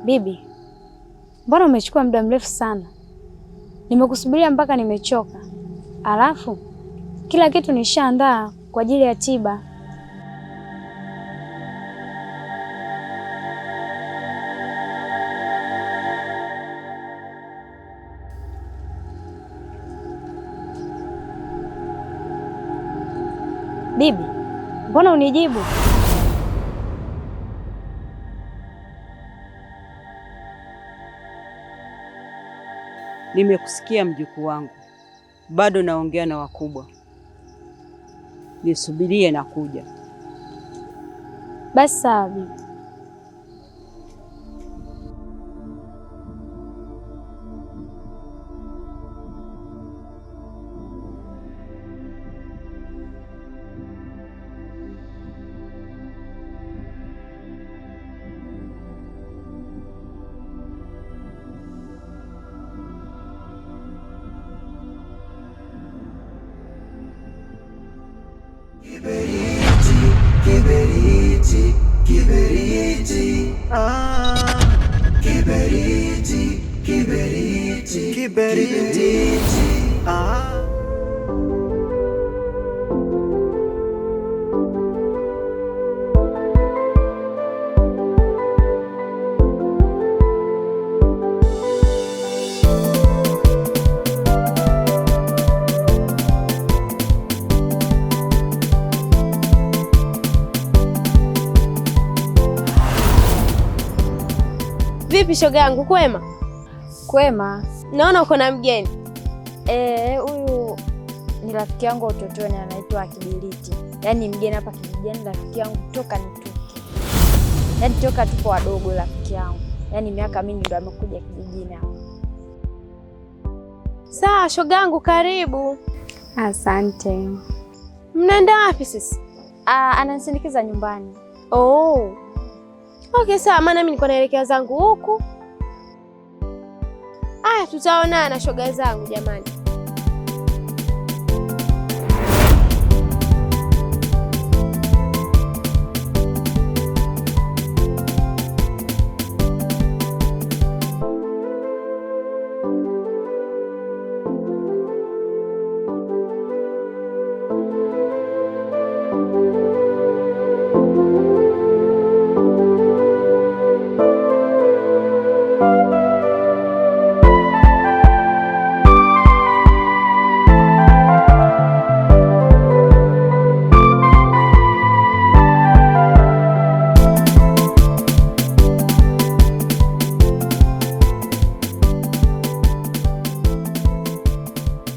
Bibi, mbona umechukua muda mrefu sana? Nimekusubiria mpaka nimechoka. Alafu kila kitu nishaandaa kwa ajili ya tiba. Bibi, mbona unijibu? Nimekusikia mjukuu wangu, bado naongea na wakubwa. Nisubirie na kuja. Basi sawa bibi. Kiberiti, kiberiti, kiberiti, kiberiti, kiberiti, Vipi shoga yangu, kwema? Kwema. Naona uko na mgeni. Huyu ni rafiki yangu wa utotoni, anaitwa Kiberiti. Yaani mgeni hapa kijijini, rafiki yangu toka nitoke. Yaani toka tupo wadogo rafiki yangu. Yaani miaka mingi ndo amekuja kijijini hapa. Sawa shoga yangu, karibu. Asante. Mnaenda wapi sisi? Ananisindikiza nyumbani. Oh. Okay, sawa, maana mimi niko naelekea zangu huku. Tutaonana shoga zangu jamani.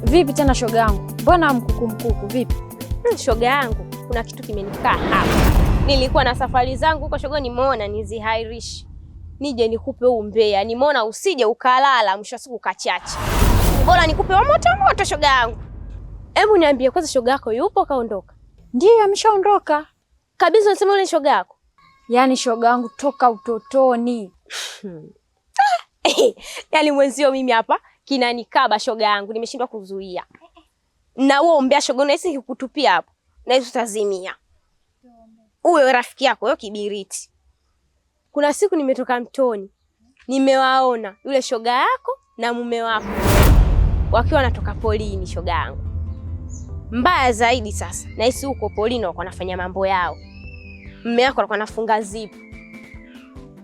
Vipi tena shoga yangu? Mbona mkuku vipi? Shoga yangu, kuna kitu kimenikaa hapa. Nilikuwa na safari zangu huko shoga, nimeona nizihairishi. Nije nikupe huu umbea, nimeona usije ukalala mwisho wa siku ukachacha. Bora nikupe wa moto shoga yangu. Hebu niambie kwanza, shoga yako yupo kaondoka? Ndiyo, ameshaondoka. Kabisa unasema ule shoga yako? Yaani shoga yangu toka utotoni. Yaani mwenzio mimi hapa kinanikaba shoga yangu, nimeshindwa kuzuia. Na wewe umbea shoga, unahisi nikikutupia hapo na hizo utazimia. Huyo rafiki yako huyo Kiberiti. Kuna siku nimetoka mtoni, nimewaona yule shoga yako na mume wako wakiwa wanatoka polini shoga yangu. Mbaya zaidi sasa, nahisi huko polini wako wanafanya mambo yao. Mume wako alikuwa anafunga zipu.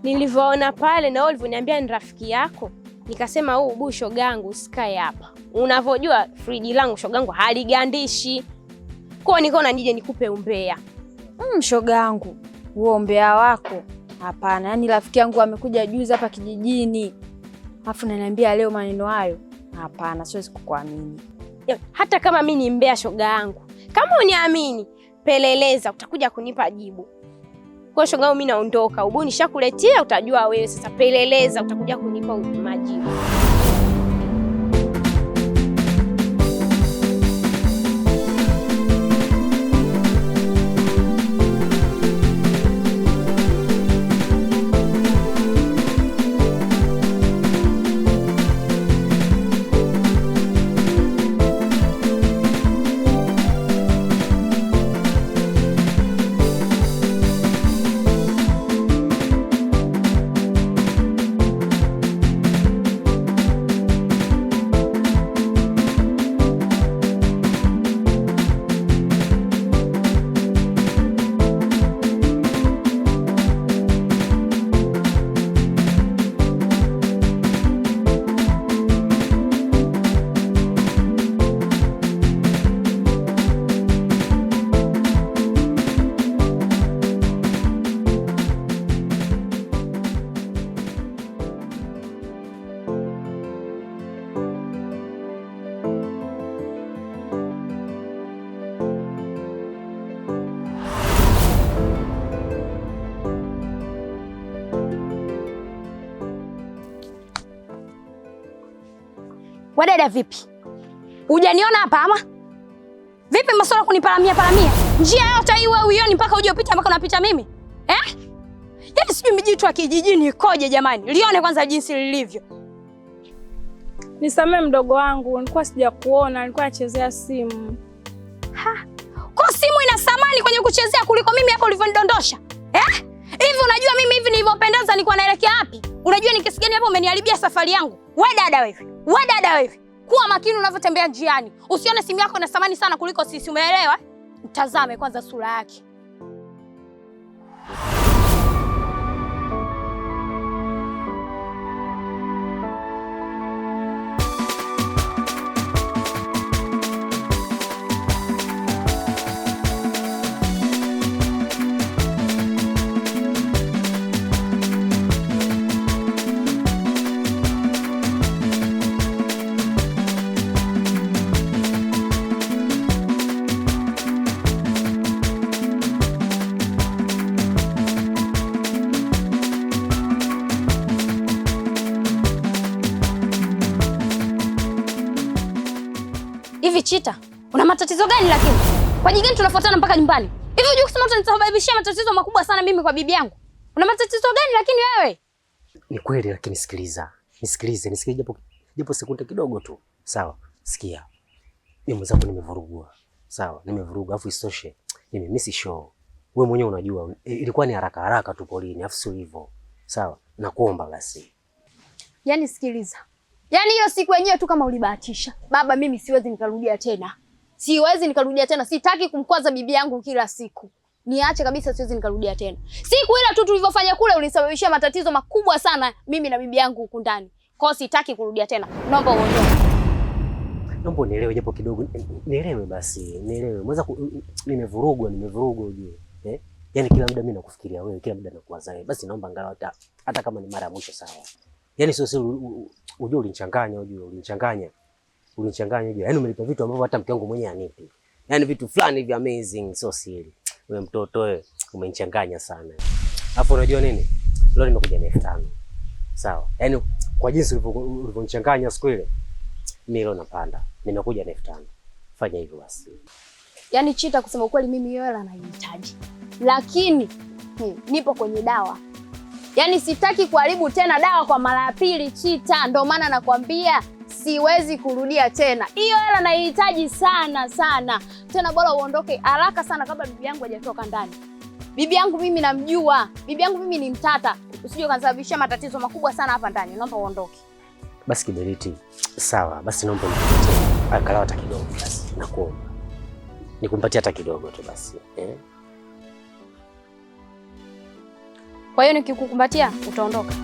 Nilivyoona pale na ulivyoniambia ni rafiki yako, nikasema huu ubu shoga yangu usikae hapa. Unavyojua friji langu shoga yangu haligandishi. Kwa nikaona nije nikupe umbea. Shoga yangu, huo umbea wako hapana. Yaani rafiki yangu amekuja juzi hapa kijijini, afu ananiambia leo maneno hayo. Hapana, siwezi kukuamini. Hata kama mimi ni mbea shoga yangu, kama uniamini, peleleza, utakuja kunipa jibu. Kwa shoga yangu mimi naondoka. Ubu nishakuletea, utajua wewe sasa. Peleleza, utakuja kunipa majibu. Wewe dada vipi? Hujaniona hapa ama? Vipi masuala kuniparamia? Njia yote hii wewe uioni mpaka uje upite mpaka unapita mimi? Yaani sijui mijitu ya kijijini ikoje jamani. Lione kwanza jinsi lilivyo. Nisamee mdogo wangu, nilikuwa sijakuona, nilikuwa nachezea simu. Kwa simu ina thamani kwenye kuchezea kuliko mimi hapo ulivyonidondosha. Hivi unajua mimi hivi nilivyopendeza nilikuwa naelekea wapi? Unajua ni kiasi gani hapo umeniharibia safari yangu? Wewe dada wewe. Kuwa makini unavyotembea njiani. Usione simu yako ina thamani sana kuliko sisi, umeelewa? Mtazame kwanza sura yake. Hivi Chita, una matatizo gani lakini? Kwa nini tunafuatana mpaka nyumbani? Hivi unajua kusema utanisababishia matatizo makubwa sana mimi kwa bibi yangu? Una matatizo gani lakini wewe? Ni kweli lakini nisikilize japo sekunde kidogo tu. Sawa? Sikia. Mimi mwenzangu nimevurugwa. Sawa? Nimevurugwa afu isitoshe. Nimemiss show. Wewe mwenyewe unajua ilikuwa ni haraka tu polini afu sio hivyo. Sawa? Nakuomba basi. Yaani sikiliza. Yaani hiyo siku yenyewe tu kama ulibahatisha. Baba mimi siwezi nikarudia tena. Sitaki kumkwaza bibi yangu kila siku. Niache kabisa, siwezi nikarudia tena. Siku ile tu tulivyofanya kule ulisababishia matatizo makubwa sana mimi na bibi yangu huku ndani. Kwa hiyo sitaki kurudia tena. Naomba uondoke. Naomba unielewe japo kidogo. Nielewe basi. Mweza nimevurugwa ujue. Yaani kila muda mimi nakufikiria wewe, kila muda nakuwaza wewe. Basi naomba angalau hata kama ni mara ya mwisho sawa. Yaani sio ujue ulinichanganya ujue. Yaani umelipa vitu ambavyo hata mke wangu mwenyewe anipi. Yaani vitu fulani hivi amazing, so siri. Wewe mtoto wewe umenichanganya sana. Alafu unajua nini? Leo nimekuja na 5,000. Sawa. Yaani kwa jinsi ulivyonichanganya siku ile, mimi leo napanda. Nimekuja na 5,000. Fanya hivyo basi. Yaani Chita, kusema ukweli mimi hiyo hela naihitaji. Lakini nipo kwenye dawa. Yaani sitaki kuharibu tena dawa kwa mara ya pili Chita, ndio maana nakwambia siwezi kurudia tena. Hiyo hela naihitaji sana. Tena bora uondoke haraka sana kabla bibi yangu hajatoka ndani. Bibi yangu mimi namjua. Bibi yangu mimi ni mtata. Usije kanisababishia matatizo makubwa sana hapa ndani. Naomba uondoke. Basi Kiberiti. Sawa, basi naomba unipatie angalau hata kidogo basi. Nakuomba. Nikumpatie hata kidogo tu basi. Kwa hiyo nikikukumbatia utaondoka.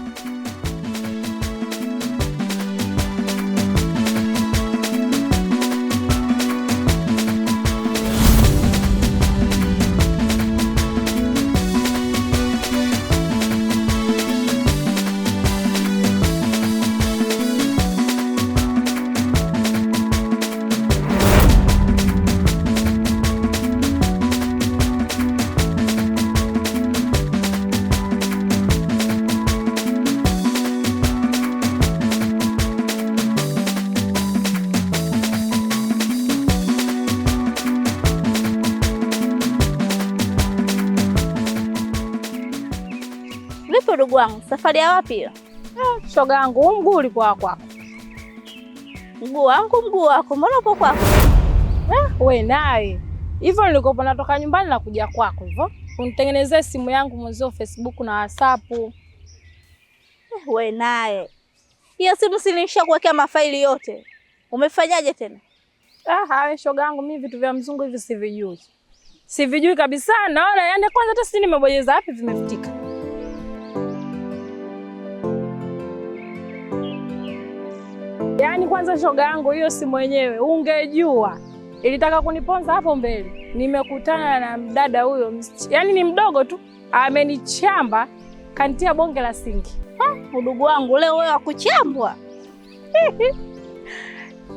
Ndugu wangu, safari ya wapi hiyo? Shoga yangu, mguu ulikuwa kwako. Mguu wako, mbona uko kwako? We naye. Hivyo nilikopo natoka nyumbani na kuja kwako hivyo. Unitengenezee simu yangu mwenzio Facebook na WhatsApp. We naye. Hiyo simu sinisha kuwekea mafaili yote. Umefanyaje tena? Hawe shoga yangu, mimi vitu vya mzungu hivi sivijui. Sivijui kabisa. Naona yani kwanza hata sisi nimebonyeza wapi vimefutika. Yaani kwanza shoga yangu, hiyo simu yenyewe ungejua ilitaka kuniponza hapo mbele. Nimekutana na mdada huyo, yaani ni mdogo tu, amenichamba kantia bonge la singi. Udugu wangu leo wewe akuchambwa.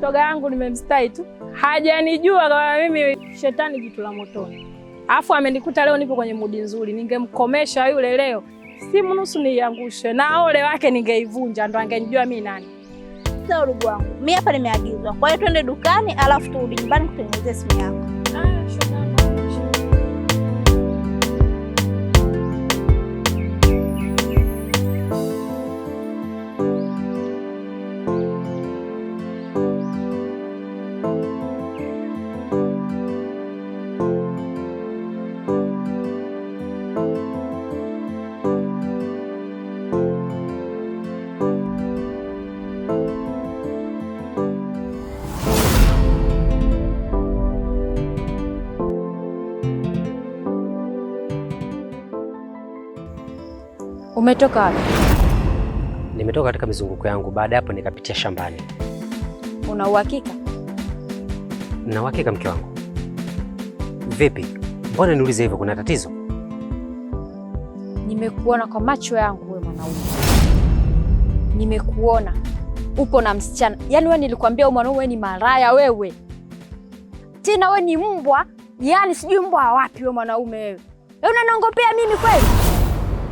Shoga yangu nimemstai tu. Hajanijua kama mimi shetani jitu la motoni. Alafu amenikuta leo nipo kwenye mudi nzuri. Ningemkomesha yule leo. Simu nusu niiangushe na ole wake ningeivunja ndo angenijua mimi nani. Sasa urugu wangu, mimi hapa nimeagizwa. Kwa hiyo twende dukani alafu turudi nyumbani kutengenezea simu yako. Umetoka wapi? Nimetoka katika mizunguko yangu, baada hapo nikapitia shambani. Una uhakika? Na uhakika mke wangu. Vipi? Mbona niulize hivyo, kuna tatizo? Nimekuona kwa macho yangu wewe mwanaume. Nimekuona upo na msichana. Yaani wewe nilikwambia wewe mwanaume ni maraya wewe. Tena wewe ni mbwa, yaani sijui mbwa wapi wewe mwanaume wewe. Wewe unaniongopea mimi kweli?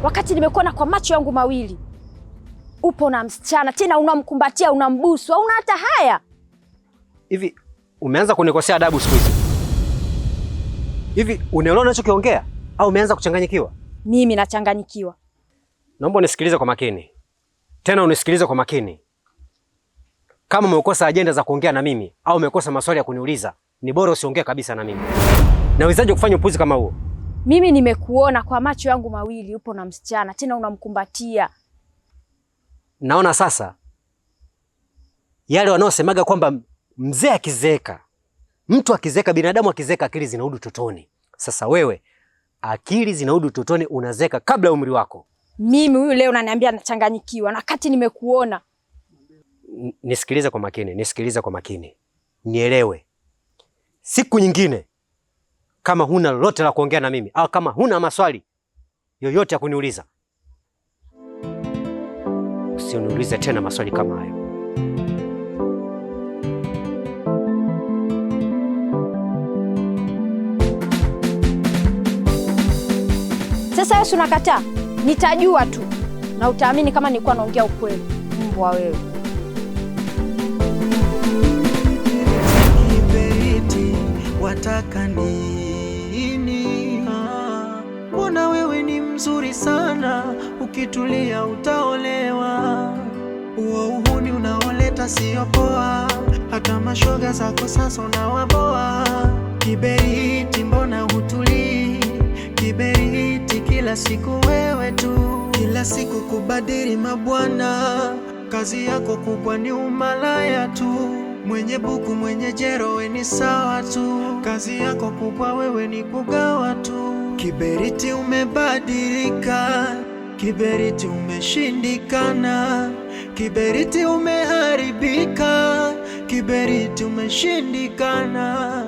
Wakati nimekuona kwa macho yangu mawili. Upo na msichana, tena unamkumbatia, unambusu, hauna hata haya. Hivi umeanza kunikosea adabu siku hizi? Hivi unaelewa unachokiongea au umeanza kuchanganyikiwa? Mimi nachanganyikiwa. Naomba unisikilize kwa makini. Tena unisikilize kwa makini. Kama umekosa ajenda za kuongea na mimi au umekosa maswali ya kuniuliza, ni bora usiongee kabisa na mimi. Nawezaje kufanya upuzi kama huo? Mimi nimekuona kwa macho yangu mawili upo na msichana, tena unamkumbatia. Naona sasa yale wanaosemaga kwamba mzee akizeeka, mtu akizeeka, binadamu akizeeka akili zinarudi utotoni. Sasa wewe akili zinarudi utotoni, unazeeka kabla ya umri wako. Mimi huyu leo unaniambia nachanganyikiwa na kati nimekuona. Nisikilize kwa makini, nisikilize kwa makini. Nielewe. Siku nyingine kama huna lolote la kuongea na mimi au kama huna maswali yoyote ya kuniuliza, usiniulize tena maswali kama hayo. Sasa wewe unakataa? Nitajua tu na utaamini kama nilikuwa naongea ukweli. Mbwa wewe. Kiberiti, wataka nini? Mbona wewe ni mzuri sana, ukitulia utaolewa. Uo uhuni unaoleta sio poa, hata mashoga zako sasa unawaboa. Kiberiti, mbona hutulii? Kiberiti, kila siku wewe tu, kila siku kubadili mabwana. Kazi yako kubwa ni umalaya tu, mwenye buku mwenye jero we ni sawa tu. Kazi yako kubwa wewe ni kugawa tu. Kiberiti, umebadilika. Kiberiti, umeshindikana. Kiberiti, umeharibika. Kiberiti, umeshindikana.